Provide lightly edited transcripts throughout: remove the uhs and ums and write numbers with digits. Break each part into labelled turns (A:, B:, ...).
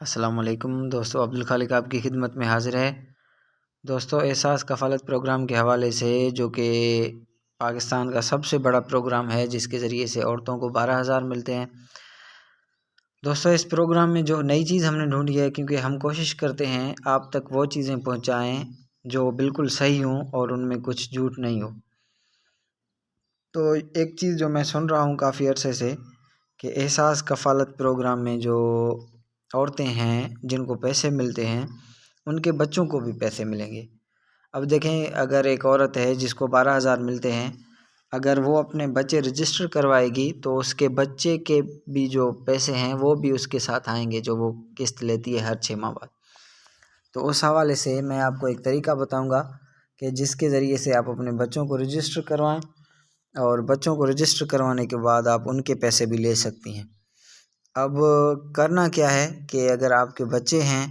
A: السلام علیکم دوستو، عبدالخالق آپ کی خدمت میں حاضر ہے۔ دوستو، احساس کفالت پروگرام کے حوالے سے، جو کہ پاکستان کا سب سے بڑا پروگرام ہے، جس کے ذریعے سے عورتوں کو 12,000 ملتے ہیں۔ دوستو، اس پروگرام میں جو نئی چیز ہم نے ڈھونڈی ہے، کیونکہ ہم کوشش کرتے ہیں آپ تک وہ چیزیں پہنچائیں جو بالکل صحیح ہوں اور ان میں کچھ جھوٹ نہیں ہو۔ تو ایک چیز جو میں سن رہا ہوں کافی عرصے سے، کہ احساس کفالت پروگرام میں جو عورتیں ہیں جن کو پیسے ملتے ہیں، ان کے بچوں کو بھی پیسے ملیں گے۔ اب دیکھیں، اگر ایک عورت ہے جس کو 12,000 ملتے ہیں، اگر وہ اپنے بچے رجسٹر کروائے گی تو اس کے بچے کے بھی جو پیسے ہیں وہ بھی اس کے ساتھ آئیں گے، جو وہ قسط لیتی ہے ہر 6 ماہ بعد۔ تو اس حوالے سے میں آپ کو ایک طریقہ بتاؤں گا کہ جس کے ذریعے سے آپ اپنے بچوں کو رجسٹر کروائیں، اور بچوں کو رجسٹر کروانے کے بعد آپ ان کے پیسے بھی لے سکتی ہیں۔ اب کرنا کیا ہے کہ اگر آپ کے بچے ہیں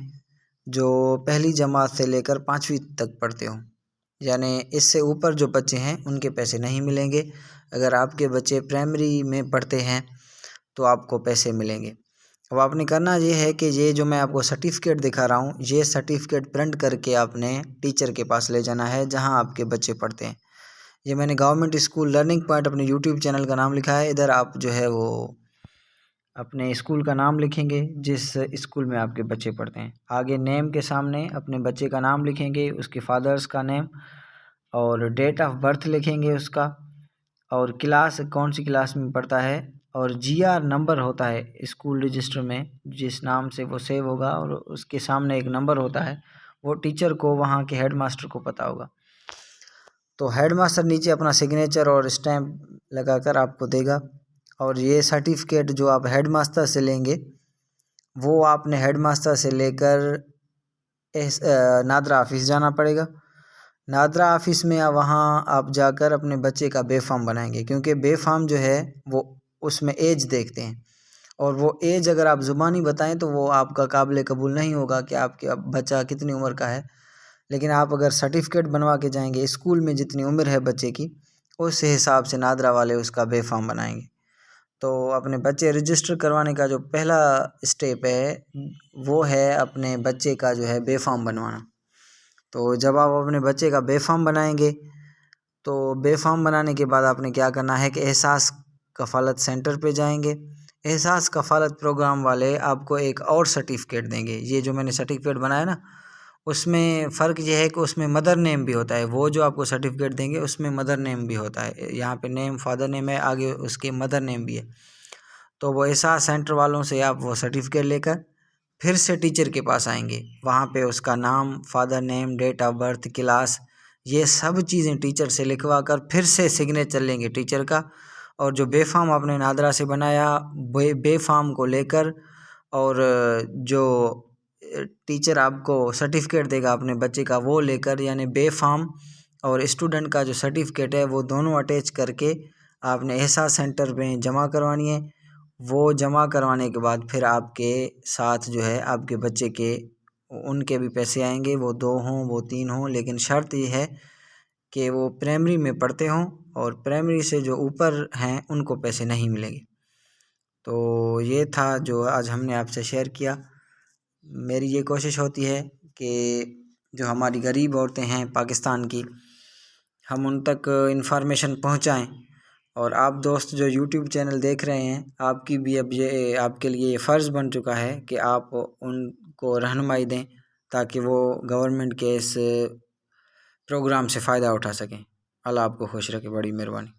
A: جو پہلی جماعت سے لے کر 5ویں تک پڑھتے ہوں، یعنی اس سے اوپر جو بچے ہیں ان کے پیسے نہیں ملیں گے۔ اگر آپ کے بچے پرائمری میں پڑھتے ہیں تو آپ کو پیسے ملیں گے۔ اب آپ نے کرنا یہ ہے کہ یہ جو میں آپ کو سرٹیفکیٹ دکھا رہا ہوں، یہ سرٹیفکیٹ پرنٹ کر کے آپ نے ٹیچر کے پاس لے جانا ہے جہاں آپ کے بچے پڑھتے ہیں۔ یہ میں نے گورنمنٹ اسکول لرننگ پوائنٹ اپنے یوٹیوب چینل کا نام لکھا ہے۔ ادھر آپ جو ہے وہ اپنے اسکول کا نام لکھیں گے جس اسکول میں آپ کے بچے پڑھتے ہیں۔ آگے نیم کے سامنے اپنے بچے کا نام لکھیں گے، اس کے فادرز کا نیم، اور ڈیٹ آف برتھ لکھیں گے اس کا، اور کلاس کون سی کلاس میں پڑھتا ہے، اور GR نمبر ہوتا ہے اسکول رجسٹر میں جس نام سے وہ سیو ہوگا، اور اس کے سامنے ایک نمبر ہوتا ہے، وہ ٹیچر کو وہاں کے ہیڈ ماسٹر کو پتہ ہوگا۔ تو ہیڈ ماسٹر نیچے اپنا سگنیچر اور اسٹیمپ لگا کر آپ کو دے گا، اور یہ سرٹیفکیٹ جو آپ ہیڈ ماسٹر سے لیں گے وہ آپ نے ہیڈ ماسٹر سے لے کر نادرا آفس جانا پڑے گا۔ نادرا آفس میں وہاں آپ جا کر اپنے بچے کا بے فارم بنائیں گے، کیونکہ بے فارم جو ہے وہ اس میں ایج دیکھتے ہیں، اور وہ ایج اگر آپ زبانی بتائیں تو وہ آپ کا قابل قبول نہیں ہوگا کہ آپ کا بچہ کتنی عمر کا ہے۔ لیکن آپ اگر سرٹیفکیٹ بنوا کے جائیں گے، اسکول میں جتنی عمر ہے بچے کی اس حساب سے نادرا والے اس کا بے فارم بنائیں گے۔ تو اپنے بچے رجسٹر کروانے کا جو پہلا اسٹیپ ہے وہ ہے اپنے بچے کا جو ہے بے فارم بنوانا۔ تو جب آپ اپنے بچے کا بے فارم بنائیں گے تو بے فارم بنانے کے بعد آپ نے کیا کرنا ہے کہ احساس کفالت سینٹر پہ جائیں گے۔ احساس کفالت پروگرام والے آپ کو ایک اور سرٹیفکیٹ دیں گے۔ یہ جو میں نے سرٹیفکیٹ بنایا نا، اس میں فرق یہ ہے کہ اس میں مدر نیم بھی ہوتا ہے۔ وہ جو آپ کو سرٹیفکیٹ دیں گے اس میں مدر نیم بھی ہوتا ہے، یہاں پہ نیم فادر نیم ہے، آگے اس کے مدر نیم بھی ہے۔ تو وہ احساس سینٹر والوں سے آپ وہ سرٹیفکیٹ لے کر پھر سے ٹیچر کے پاس آئیں گے، وہاں پہ اس کا نام، father name, date of birth, class, یہ سب چیزیں ٹیچر سے لکھوا کر پھر سے سگنیچر لیں گے ٹیچر کا، اور جو بے فارم آپ نے نادرا سے بنایا بے فارم کو لے کر، اور جو ٹیچر آپ کو سرٹیفکیٹ دے گا اپنے بچے کا وہ لے کر، یعنی بے فارم اور اسٹوڈنٹ کا جو سرٹیفکیٹ ہے وہ دونوں اٹیچ کر کے آپ نے احساس سینٹر میں جمع کروانی ہے۔ وہ جمع کروانے کے بعد پھر آپ کے ساتھ جو ہے آپ کے بچے کے ان کے بھی پیسے آئیں گے، وہ 2 ہوں وہ 3 ہوں، لیکن شرط یہ ہے کہ وہ پرائمری میں پڑھتے ہوں، اور پرائمری سے جو اوپر ہیں ان کو پیسے نہیں ملیں گے۔ تو یہ تھا جو آج ہم نے آپ سے شیئر کیا۔ میری یہ کوشش ہوتی ہے کہ جو ہماری غریب عورتیں ہیں پاکستان کی، ہم ان تک انفارمیشن پہنچائیں، اور آپ دوست جو یوٹیوب چینل دیکھ رہے ہیں، آپ کی بھی اب یہ آپ کے لیے یہ فرض بن چکا ہے کہ آپ ان کو رہنمائی دیں تاکہ وہ گورنمنٹ کے اس پروگرام سے فائدہ اٹھا سکیں۔ اللہ آپ کو خوش رکھے، بڑی مہربانی۔